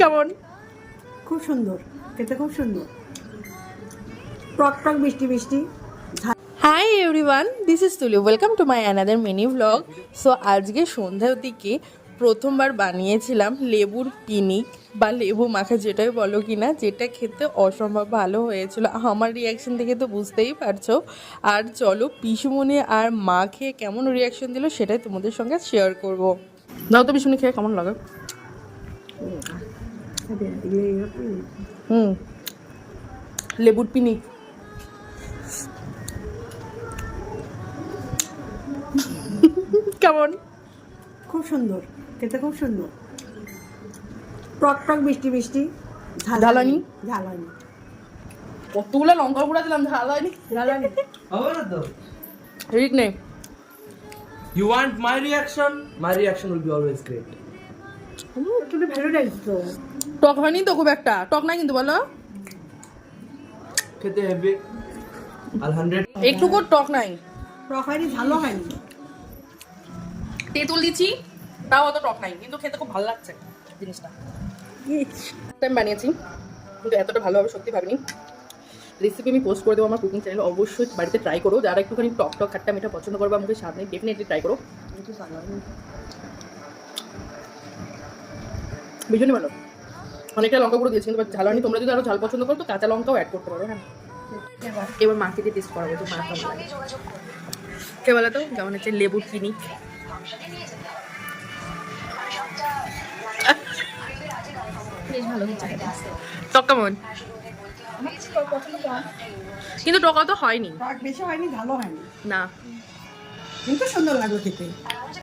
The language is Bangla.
কেমন? খুব সুন্দর, খেতে খুব সুন্দর, টক টক মিষ্টি মিষ্টি। হাই এভরিওয়ান, দিস ইজ তুলি। Welcome to my another mini vlog. So আজকে সন্ধ্যার দিকে প্রথমবার বানিয়েছিলাম লেবুর পিনিক বা লেবু মাখা, যেটাই বলো কি না, যেটা খেতে অসম্ভব ভালো হয়েছিল। আমার রিয়াকশন দেখে তো বুঝতেই পারছো। আর চলো পিসুমনি আর মা খেয়ে কেমন রিয়াকশন দিল সেটাই তোমাদের সঙ্গে শেয়ার করবো। দাও তো পিসুমনি খেয়ে কেমন লাগে। লেবুর পিনিক কেমন? খুব সুন্দর, খেতে খুব সুন্দর, টক টক মিষ্টি মিষ্টি। ঝালানি ঝালানি কতগুলো লঙ্কা গুঁড়া দিলাম, ঝাল হয়নি। ঝালানি হবে না তো? ঠিক নেই। You want my reaction? My reaction will be always great. একটু ভালো লাগছে তো। টক হয়নি তো খুব একটা, টক নাই কিন্তু বলো। খেতে হবে আর 100 একটুকু টক নাই, টক হয়নি, ঝালও হয়নি। তেঁতুল দিচ্ছি তাও অত টক নাই, কিন্তু খেতে খুব ভালো লাগছে জিনিসটা। আমি বানিয়েছি কিন্তু এতটা ভালো হবে সত্যি ভাবিনি। রেসিপি আমি পোস্ট করে দেবো আমার কুকিং চ্যানেলে, অবশ্যই বাড়িতে ট্রাই করো। যারা একটুখানি টক টক খাট্টা মিঠা পছন্দ করবে আমাকে সামনে ডেফিনেটলি ট্রাই করো। ভীষণই ভালো। অনেকটা লঙ্কা গুঁড়ো দিয়েছি কিন্তু ঝালানি। তোমরা যদি আরো ঝাল পছন্দ করো তো কাঁচা লঙ্কাও অ্যাড করতে পারো। হ্যাঁ, এবার মাকে দিয়ে টেস্ট করাবো তো মা কেমন লাগে। কে বলো তো কেমন হচ্ছে লেবুর পিনিক? টক কেমন? কিন্তু টক তো হয়নি, টক বেশি হয়নি, ঝালও হয়নি, না কিন্তু সুন্দর লাগলো খেতে।